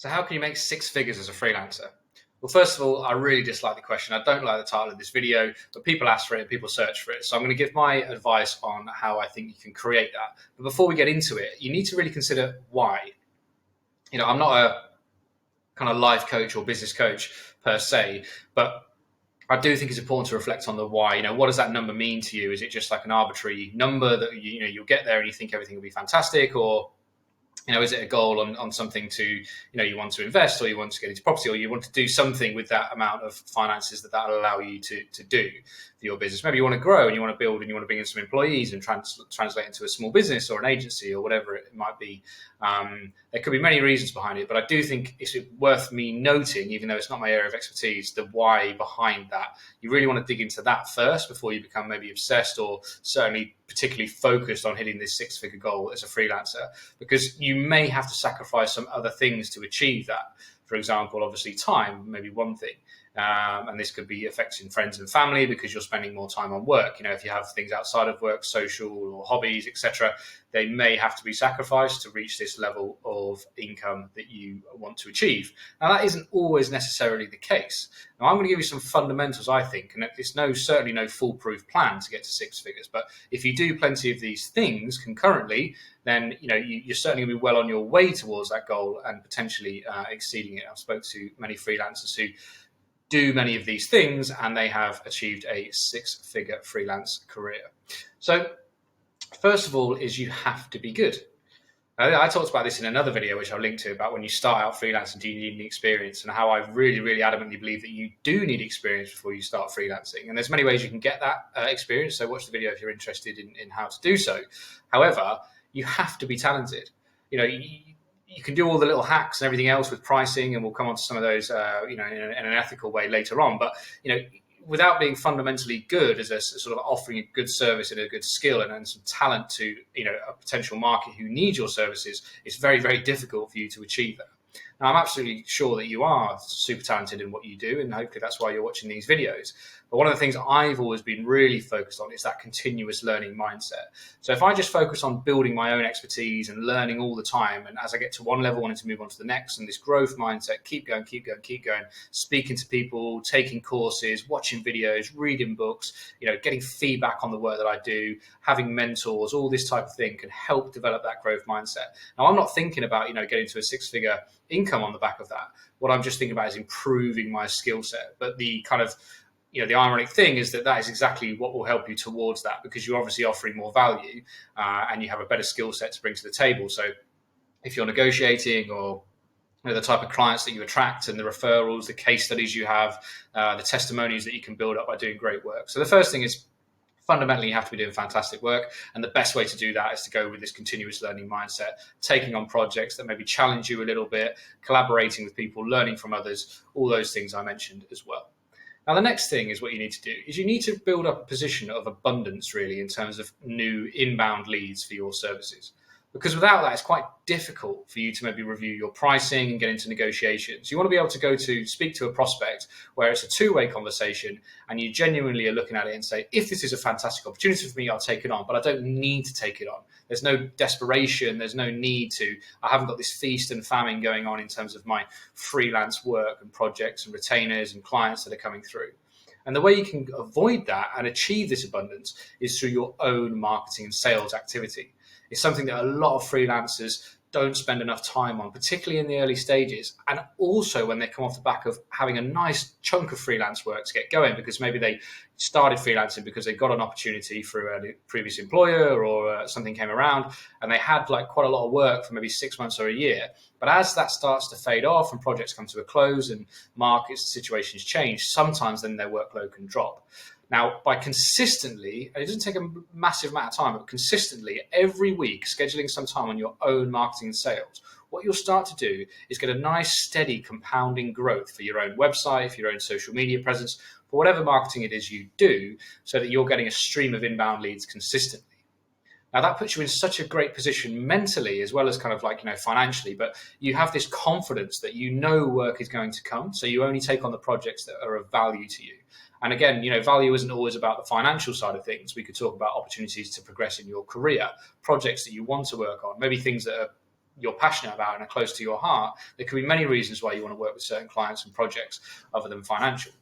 So how can you make six figures as a freelancer? Well, first of all, I really dislike the question. I don't like the title of this video, but people ask for it and people search for it. So I'm going to give my advice on how I think you can create that. But before we get into it, you need to really consider why. I'm not a kind of life coach or business coach per se, but I do think it's important to reflect on the why. What does that number mean to you? Is it just like an arbitrary number that you'll get there and you think everything will be fantastic, or is it a goal on something to, you want to invest, or you want to get into property, or you want to do something with that amount of finances that'll allow you to do for your business? Maybe you want to grow and you want to build and you want to bring in some employees and translate into a small business or an agency or whatever it might be. There could be many reasons behind it, but I do think it's worth me noting, even though it's not my area of expertise, the why behind that. You really want to dig into that first before you become maybe obsessed or certainly particularly focused on hitting this six-figure goal as a freelancer, because you may have to sacrifice some other things to achieve that. For example, obviously time, maybe one thing. And this could be affecting friends and family because you're spending more time on work. If you have things outside of work, social or hobbies, etc., they may have to be sacrificed to reach this level of income that you want to achieve. Now, that isn't always necessarily the case. Now, I'm going to give you some fundamentals, I think, and it's certainly no foolproof plan to get to six figures. But if you do plenty of these things concurrently, then you're certainly going to be well on your way towards that goal and potentially exceeding it. I've spoke to many freelancers who do many of these things and they have achieved a six-figure freelance career. So first of all is you have to be good. I talked about this in another video, which I'll link to, about when you start out freelancing, do you need any experience, and how I really, really adamantly believe that you do need experience before you start freelancing. And there's many ways you can get that experience. So watch the video if you're interested in how to do so. However, you have to be talented. You can do all the little hacks and everything else with pricing, and we'll come on to some of those, in an ethical way later on. But, without being fundamentally good as a sort of offering a good service and a good skill and some talent to, a potential market who needs your services, it's very, very difficult for you to achieve that. Now, I'm absolutely sure that you are super talented in what you do, and hopefully that's why you're watching these videos. But one of the things I've always been really focused on is that continuous learning mindset. So if I just focus on building my own expertise and learning all the time, and as I get to one level, wanting to move on to the next, and this growth mindset, keep going, speaking to people, taking courses, watching videos, reading books, getting feedback on the work that I do, having mentors, all this type of thing can help develop that growth mindset. Now, I'm not thinking about, getting to a six-figure income on the back of that. What I'm just thinking about is improving my skill set. But the kind of the ironic thing is that is exactly what will help you towards that, because you're obviously offering more value and you have a better skill set to bring to the table. So if you're negotiating, or the type of clients that you attract and the referrals, the case studies you have, the testimonies that you can build up by doing great work. So the first thing is, fundamentally, you have to be doing fantastic work. And the best way to do that is to go with this continuous learning mindset, taking on projects that maybe challenge you a little bit, collaborating with people, learning from others, all those things I mentioned as well. Now, the next thing is what you need to do is you need to build up a position of abundance, really, in terms of new inbound leads for your services. Because without that, it's quite difficult for you to maybe review your pricing and get into negotiations. You want to be able to speak to a prospect where it's a two-way conversation and you genuinely are looking at it and say, if this is a fantastic opportunity for me, I'll take it on, but I don't need to take it on. There's no desperation. There's no need to. I haven't got this feast and famine going on in terms of my freelance work and projects and retainers and clients that are coming through. And the way you can avoid that and achieve this abundance is through your own marketing and sales activity. It's something that a lot of freelancers don't spend enough time on, particularly in the early stages, and also when they come off the back of having a nice chunk of freelance work to get going, because maybe they started freelancing because they got an opportunity through a previous employer or something came around and they had quite a lot of work for maybe 6 months or a year. But as that starts to fade off and projects come to a close and markets, situations change, sometimes then their workload can drop. Now, by consistently, and it doesn't take a massive amount of time, but consistently every week scheduling some time on your own marketing and sales, what you'll start to do is get a nice, steady compounding growth for your own website, for your own social media presence, for whatever marketing it is you do, so that you're getting a stream of inbound leads consistently. Now, that puts you in such a great position mentally as well as financially, but you have this confidence that work is going to come, so you only take on the projects that are of value to you. And again, value isn't always about the financial side of things. We could talk about opportunities to progress in your career, projects that you want to work on, maybe things that are you're passionate about and are close to your heart, there could be many reasons why you want to work with certain clients and projects other than financial.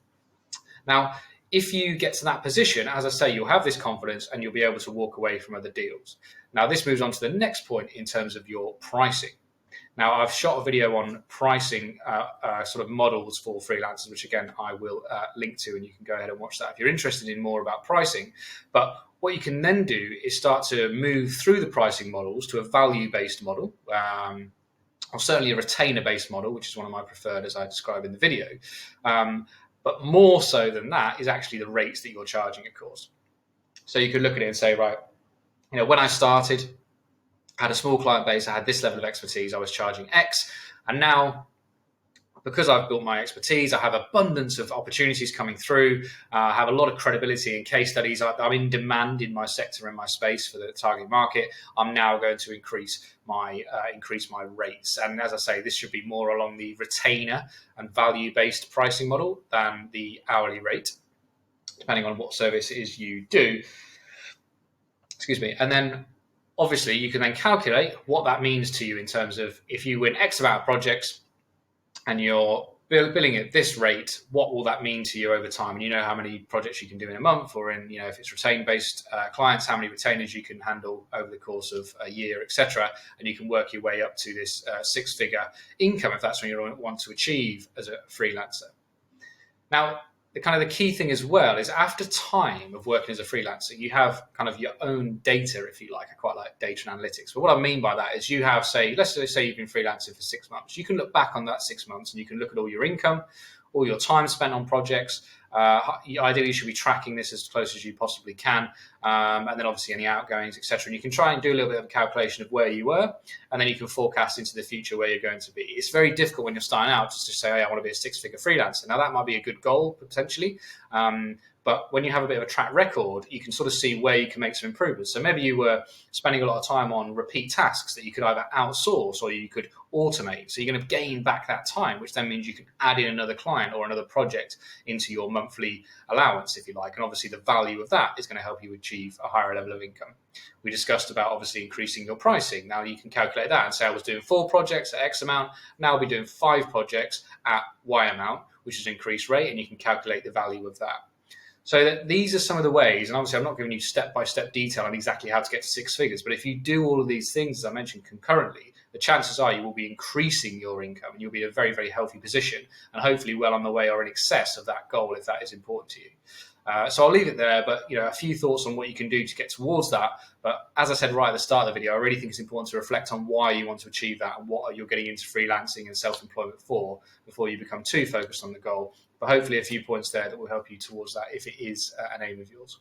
Now, if you get to that position, as I say, you'll have this confidence and you'll be able to walk away from other deals. Now, this moves on to the next point in terms of your pricing. Now, I've shot a video on pricing sort of models for freelancers, which again, I will link to, and you can go ahead and watch that if you're interested in more about pricing. But what you can then do is start to move through the pricing models to a value-based model, or certainly a retainer-based model, which is one of my preferred, as I describe in the video. But more so than that is actually the rates that you're charging, of course. So you could look at it and say, right, when I started, I had a small client base, I had this level of expertise, I was charging X, and now, because I've built my expertise, I have abundance of opportunities coming through, I have a lot of credibility in case studies, I'm in demand in my sector and my space for the target market, I'm now going to increase my rates. And as I say, this should be more along the retainer and value-based pricing model than the hourly rate, depending on what service it is you do. Excuse me. And then obviously you can then calculate what that means to you in terms of if you win X amount of projects and you're billing at this rate, what will that mean to you over time? And you know how many projects you can do in a month, or in, if it's retained-based clients, how many retainers you can handle over the course of a year, etc. And you can work your way up to this six-figure income if that's what you want to achieve as a freelancer. Now, the key thing as well is after time of working as a freelancer, you have kind of your own data, if you like. I quite like data and analytics. But what I mean by that is you have, let's say you've been freelancing for 6 months. You can look back on that 6 months and you can look at all your income, all your time spent on projects. Ideally, you should be tracking this as close as you possibly can. And then obviously any outgoings, etc. And you can try and do a little bit of a calculation of where you were, and then you can forecast into the future where you're going to be. It's very difficult when you're starting out just to say, hey, I want to be a six-figure freelancer. Now, that might be a good goal, potentially. But when you have a bit of a track record, you can sort of see where you can make some improvements. So maybe you were spending a lot of time on repeat tasks that you could either outsource or you could automate. So you're going to gain back that time, which then means you can add in another client or another project into your monthly allowance, if you like. And obviously the value of that is going to help you achieve a higher level of income. We discussed about obviously increasing your pricing. Now you can calculate that and say I was doing 4 projects at X amount. Now I'll be doing 5 projects at Y amount, which is an increased rate, and you can calculate the value of that. So these are some of the ways, and obviously I'm not giving you step-by-step detail on exactly how to get to 6 figures, but if you do all of these things, as I mentioned, concurrently, the chances are you will be increasing your income and you'll be in a very, very healthy position and hopefully well on the way or in excess of that goal if that is important to you. So I'll leave it there, but a few thoughts on what you can do to get towards that. But as I said right at the start of the video, I really think it's important to reflect on why you want to achieve that and what you're getting into freelancing and self-employment for before you become too focused on the goal. But hopefully a few points there that will help you towards that if it is an aim of yours.